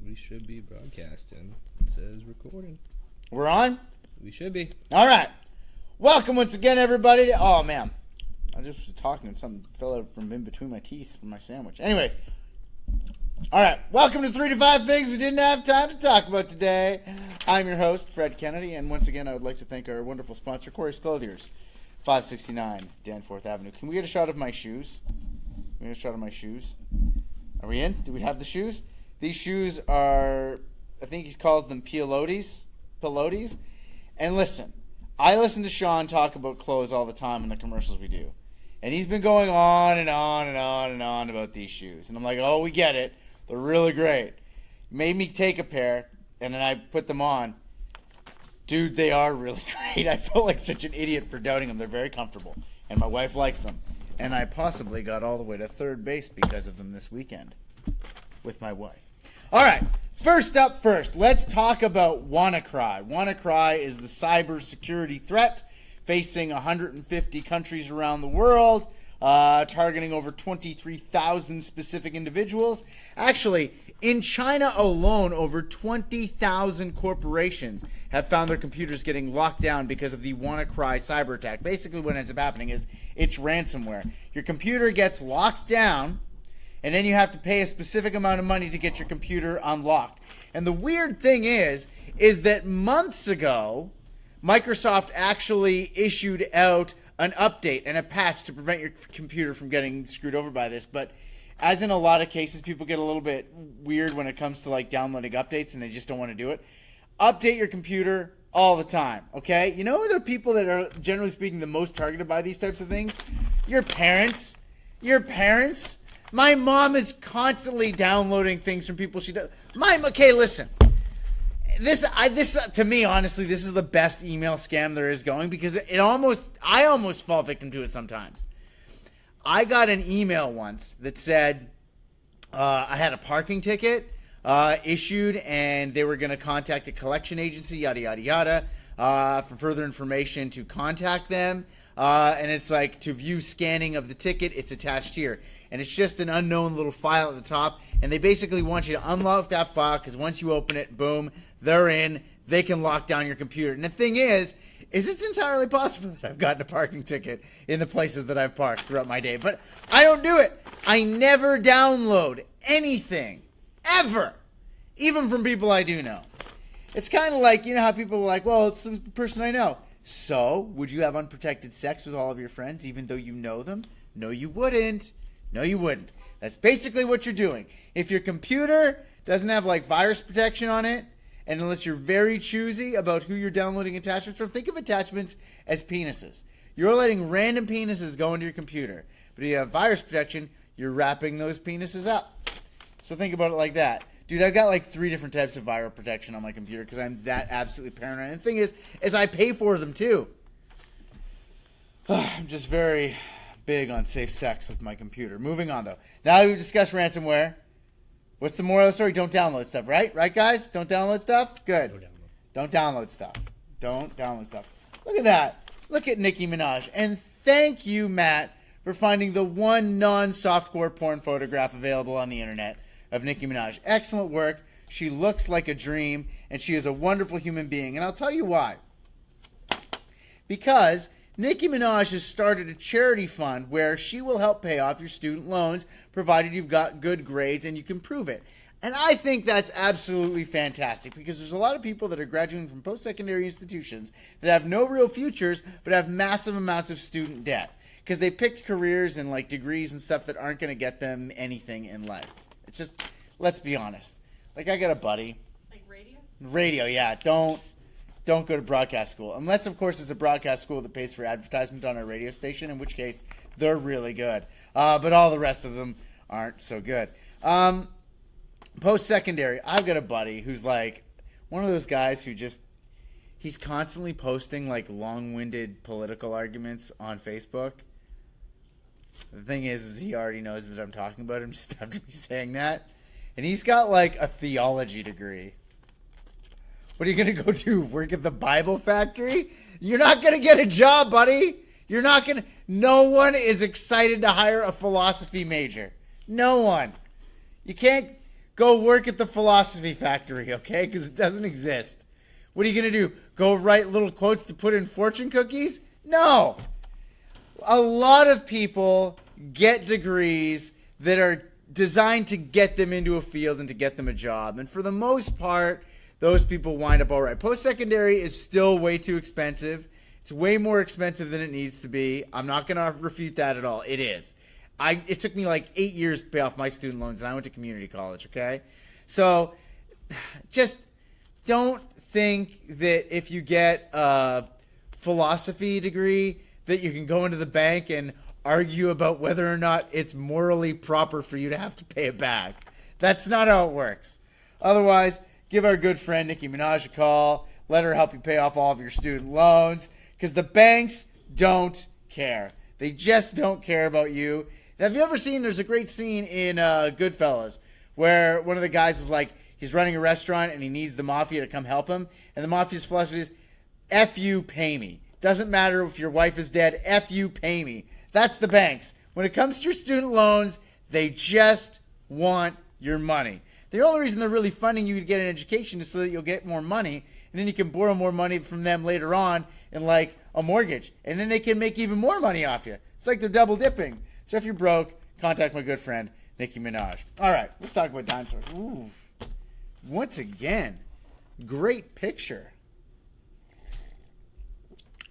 We should be broadcasting. It says recording. We're on? We should be. All right. Welcome once again, everybody. Oh, man. I just was talking and something fell out from in between my teeth from my sandwich. Anyways. All right. Welcome to 3 to 5 Things We Didn't Have Time to Talk About Today. I'm your host, Fred Kennedy, and once again, I would like to thank our wonderful sponsor, Corey's Clothiers, 569 Danforth Avenue. Can we get a shot of my shoes? Can we get a shot of my shoes? Are we in? Do we have the shoes? These shoes are, I think he calls them pilotes. And listen, I listen to Sean talk about clothes all the time in the commercials we do. And he's been going on and on and on and on about these shoes. And I'm like, oh, we get it. They're really great. Made me take a pair, and then I put them on. Dude, they are really great. I felt like such an idiot for doubting them. They're very comfortable. And my wife likes them. And I possibly got all the way to third base because of them this weekend with my wife. All right, first, let's talk about Wannacry. Wannacry is the cybersecurity threat facing 150 countries around the world, targeting over 23,000 specific individuals. Actually, in China alone, over 20,000 corporations have found their computers getting locked down because of the Wannacry cyber attack. Basically, what ends up happening is it's ransomware. Your computer gets locked down, and then you have to pay a specific amount of money to get your computer unlocked. And the weird thing is that months ago, Microsoft actually issued out an update and a patch to prevent your computer from getting screwed over by this. But as in a lot of cases, people get a little bit weird when it comes to like downloading updates and they just don't want to do it. Update your computer all the time, okay? You know the people that are, generally speaking, the most targeted by these types of things? Your parents. Your parents. My mom is constantly downloading things from people she does. Okay, listen. This to me, honestly, this is the best email scam there is going because I almost fall victim to it sometimes. I got an email once that said I had a parking ticket issued and they were going to contact a collection agency, yada, yada, yada, for further information to contact them. And it's like to view scanning of the ticket, it's attached here. And it's just an unknown little file at the top. And they basically want you to unlock that file because once you open it, boom, they're in. They can lock down your computer. And the thing is it's entirely possible that I've gotten a parking ticket in the places that I've parked throughout my day. But I don't do it. I never download anything, ever, even from people I do know. It's kind of like, you know how people are like, well, it's the person I know. So, would you have unprotected sex with all of your friends even though you know them? No, you wouldn't. No, you wouldn't. That's basically what you're doing. If your computer doesn't have like virus protection on it, and unless you're very choosy about who you're downloading attachments from, think of attachments as penises. You're letting random penises go into your computer. But if you have virus protection, you're wrapping those penises up. So think about it like that. Dude, I've got like 3 different types of viral protection on my computer because I'm that absolutely paranoid. And the thing is I pay for them too. I'm just very big on safe sex with my computer. Moving on, though. Now we've discussed ransomware. What's the moral of the story? Don't download stuff, right? Right, guys? Don't download stuff? Good. Don't download stuff. Don't download stuff. Look at that. Look at Nicki Minaj. And thank you, Matt, for finding the one non-softcore porn photograph available on the internet of Nicki Minaj. Excellent work. She looks like a dream, and she is a wonderful human being. And I'll tell you why. Because Nicki Minaj has started a charity fund where she will help pay off your student loans, provided you've got good grades and you can prove it. And I think that's absolutely fantastic because there's a lot of people that are graduating from post-secondary institutions that have no real futures but have massive amounts of student debt because they picked careers and like degrees and stuff that aren't going to get them anything in life. It's just, let's be honest. Like I got a buddy. Like radio? Radio, yeah. Don't go to broadcast school. Unless, of course, it's a broadcast school that pays for advertisement on a radio station, in which case they're really good. But all the rest of them aren't so good. Post-secondary, I've got a buddy who's like one of those guys who just, he's constantly posting like long-winded political arguments on Facebook. The thing is he already knows that I'm talking about him just after me saying that. And he's got like a theology degree. What are you going to go do? Work at the Bible factory? You're not going to get a job, buddy. You're not going to. No one is excited to hire a philosophy major. No one. You can't Go work at the philosophy factory, okay? Because it doesn't exist. What are you going to do? Go write little quotes to put in fortune cookies? No. A lot of people get degrees that are designed to get them into a field and to get them a job. And for the most part, those people wind up all right. Post-secondary is still way too expensive. It's way more expensive than it needs to be. I'm not going to refute that at all. It is. It took me like 8 years to pay off my student loans, and I went to community college, okay? So just don't think that if you get a philosophy degree that you can go into the bank and argue about whether or not it's morally proper for you to have to pay it back. That's not how it works. Otherwise, give our good friend Nicki Minaj a call. Let her help you pay off all of your student loans, because the banks don't care. They just don't care about you. Have you ever seen, there's a great scene in Goodfellas where one of the guys is like, he's running a restaurant and he needs the mafia to come help him. And the mafia's philosophy is, F you, pay me. Doesn't matter if your wife is dead, F you, pay me. That's the banks. When it comes to your student loans, they just want your money. The only reason they're really funding you to get an education is so that you'll get more money, and then you can borrow more money from them later on in like a mortgage. And then they can make even more money off you. It's like they're double dipping. So if you're broke, contact my good friend, Nikki Minaj. All right, let's talk about dinosaurs. Ooh. Once again, great picture.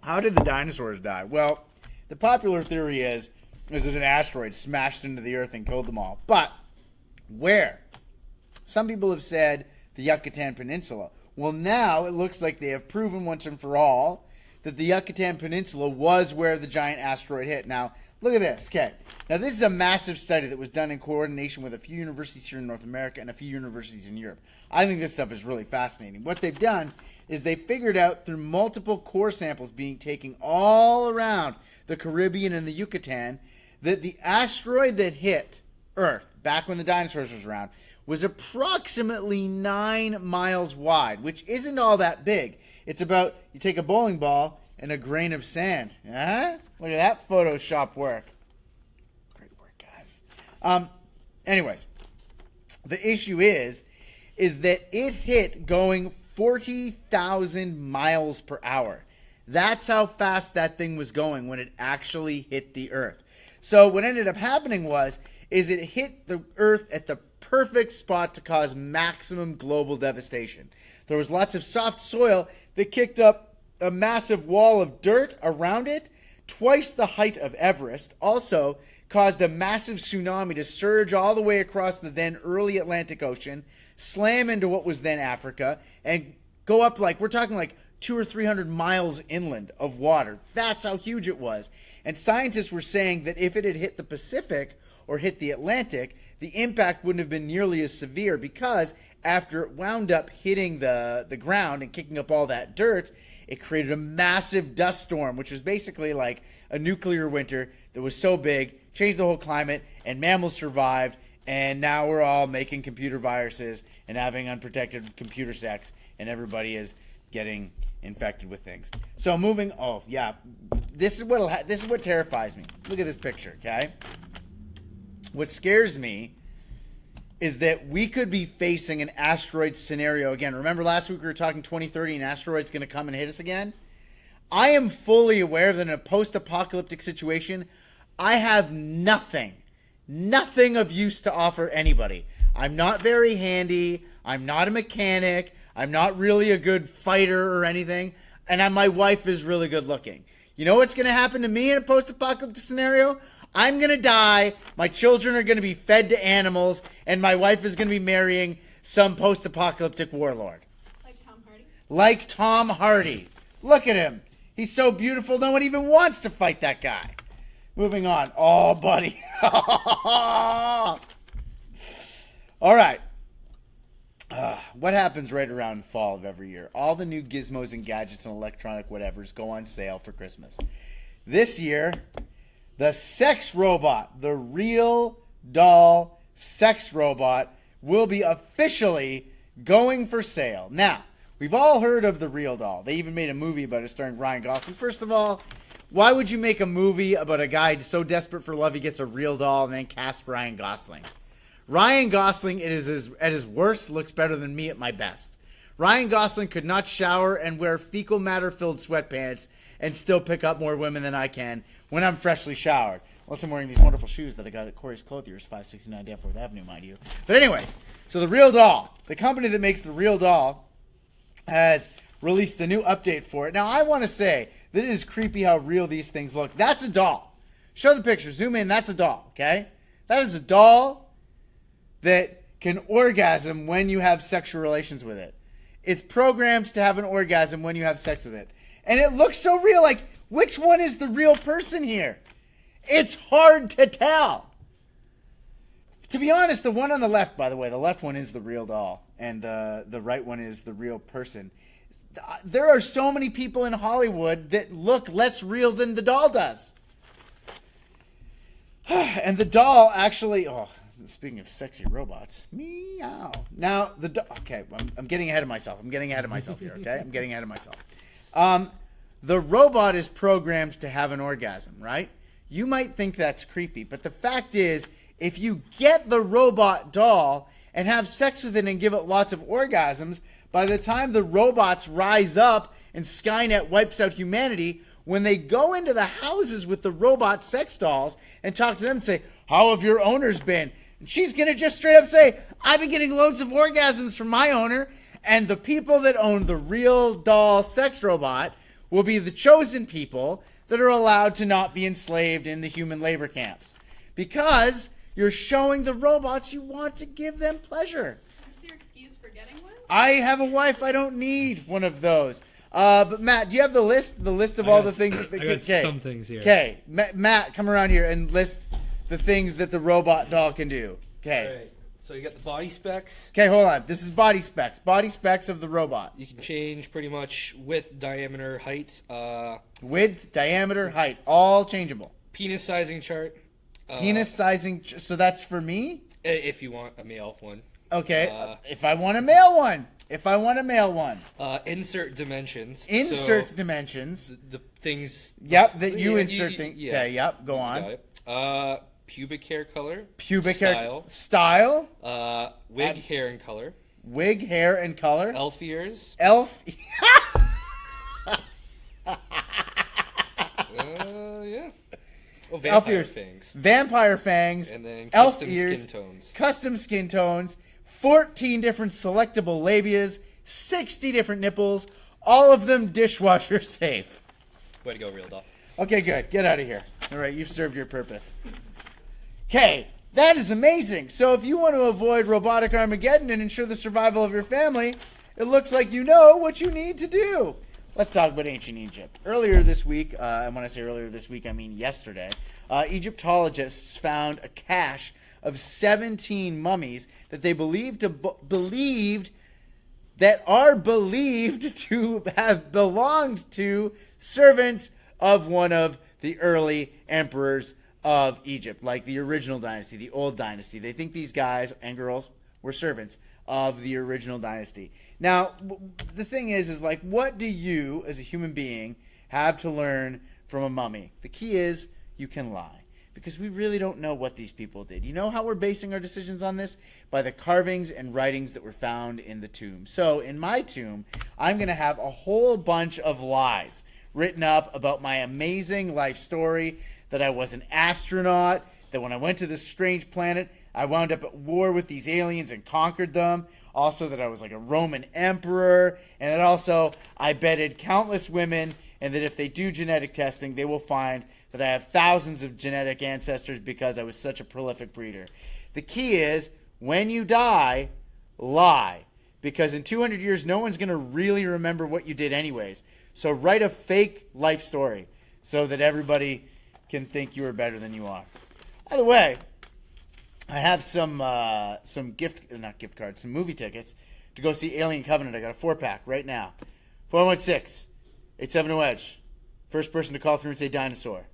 How did the dinosaurs die? Well, the popular theory is that an asteroid smashed into the Earth and killed them all. But where? Some people have said the Yucatan Peninsula. Well, now it looks like they have proven once and for all that the Yucatan Peninsula was where the giant asteroid hit. Now, look at this. Okay. Now, this is a massive study that was done in coordination with a few universities here in North America and a few universities in Europe. I think this stuff is really fascinating. What they've done is they figured out through multiple core samples being taken all around the Caribbean and the Yucatan that the asteroid that hit Earth back when the dinosaurs was around was approximately 9 miles wide, which isn't all that big. It's about, you take a bowling ball and a grain of sand. Huh? Look at that Photoshop work. Great work, guys. Anyways, the issue is that it hit going 40,000 miles per hour. That's how fast that thing was going when it actually hit the Earth. So what ended up happening is it hit the Earth at the perfect spot to cause maximum global devastation. There was lots of soft soil that kicked up a massive wall of dirt around it, twice the height of Everest. Also caused a massive tsunami to surge all the way across the then early Atlantic Ocean, slam into what was then Africa, and go up like, we're talking like 200 or 300 miles inland of water. That's how huge it was. And scientists were saying that if it had hit the Pacific or hit the Atlantic, the impact wouldn't have been nearly as severe, because after it wound up hitting the ground and kicking up all that dirt, it created a massive dust storm, which was basically like a nuclear winter that was so big, changed the whole climate, and mammals survived, and now we're all making computer viruses and having unprotected computer sex, and everybody is getting infected with things. So moving, oh yeah, this is what terrifies me. Look at this picture, okay? What scares me is that we could be facing an asteroid scenario again. Remember last week we were talking 2030 and asteroids going to come and hit us again? I am fully aware that in a post-apocalyptic situation, I have nothing of use to offer anybody. I'm not very handy. I'm not a mechanic. I'm not really a good fighter or anything. And my wife is really good looking. You know what's going to happen to me in a post-apocalyptic scenario? I'm going to die, my children are going to be fed to animals, and my wife is going to be marrying some post-apocalyptic warlord. Like Tom Hardy? Like Tom Hardy. Look at him. He's so beautiful, no one even wants to fight that guy. Moving on. Oh, buddy. All right. What happens right around fall of every year? All the new gizmos and gadgets and electronic whatevers go on sale for Christmas. This year, the sex robot, the real doll sex robot, will be officially going for sale. Now, we've all heard of the real doll. They even made a movie about it starring Ryan Gosling. First of all, why would you make a movie about a guy so desperate for love he gets a real doll and then cast Ryan Gosling? Ryan Gosling at his worst looks better than me at my best. Ryan Gosling could not shower and wear fecal matter-filled sweatpants and still pick up more women than I can when I'm freshly showered. Unless I'm wearing these wonderful shoes that I got at Corey's Clothiers, 569 Danforth Avenue, mind you. But anyways, so the Real Doll, the company that makes the Real Doll, has released a new update for it. Now, I want to say that it is creepy how real these things look. That's a doll. Show the picture. Zoom in. That's a doll, okay? That is a doll that can orgasm when you have sexual relations with it. It's programmed to have an orgasm when you have sex with it. And it looks so real. Like, which one is the real person here? It's hard to tell. To be honest, the one on the left, by the way, the left one is the real doll. And the right one is the real person. There are so many people in Hollywood that look less real than the doll does. And the doll actually... Oh, speaking of sexy robots. Meow. Now, okay, I'm getting ahead of myself. I'm getting ahead of myself here, okay? I'm getting ahead of myself. The robot is programmed to have an orgasm, right? You might think that's creepy, but the fact is, if you get the robot doll and have sex with it and give it lots of orgasms, by the time the robots rise up and Skynet wipes out humanity, when they go into the houses with the robot sex dolls and talk to them and say, how have your owners been? And she's going to just straight up say, I've been getting loads of orgasms from my owner, and the people that own the real doll sex robot will be the chosen people that are allowed to not be enslaved in the human labor camps. Because you're showing the robots you want to give them pleasure. Is your excuse for getting one? I have a wife. I don't need one of those. But Matt, do you have the list of all the things? I got some things here. Okay, Matt, come around here and list the things that the robot doll can do. Okay. All right. So you got the body specs. Okay, hold on. This is body specs. Body specs of the robot. You can change pretty much width, diameter, height. Width, diameter, height, all changeable. Penis sizing chart. Penis sizing. So that's for me. If you want a male one. Okay. If I want a male one. Insert dimensions. Insert dimensions. The things. Yep, that you insert things. Yeah. Okay, yep, go on. Got it. Pubic hair color. Pubic style. Hair. Style. Wig hair and color. Wig hair and color. Elf ears. Elf. Yeah. Oh, Elf ears. Fangs. Vampire fangs. And then elf custom ears. Skin tones. Custom skin tones. 14 different selectable labias. 60 different nipples. All of them dishwasher safe. Way to go, Real Doll. Okay, good. Get out of here. All right, you've served your purpose. Okay, that is amazing. So if you want to avoid robotic Armageddon and ensure the survival of your family, it looks like you know what you need to do. Let's talk about ancient Egypt. Earlier this week, and when I say earlier this week, I mean yesterday, Egyptologists found a cache of 17 mummies that they believed to have belonged to servants of one of the early emperors of Egypt, like the original dynasty, the old dynasty. They think these guys and girls were servants of the original dynasty. Now, the thing is like, what do you, as a human being, have to learn from a mummy? The key is you can lie, because we really don't know what these people did. You know how we're basing our decisions on this? By the carvings and writings that were found in the tomb. So, in my tomb, I'm going to have a whole bunch of lies written up about my amazing life story, that I was an astronaut, that when I went to this strange planet, I wound up at war with these aliens and conquered them. Also, that I was like a Roman emperor, and that also I bedded countless women, and that if they do genetic testing, they will find that I have thousands of genetic ancestors because I was such a prolific breeder. The key is, when you die, lie. Because in 200 years, no one's going to really remember what you did anyways. So write a fake life story so that everybody can think you are better than you are. By the way, I have some movie tickets to go see Alien Covenant. I got a 4-pack right now. 416-870-EDGE. First person to call through and say dinosaur.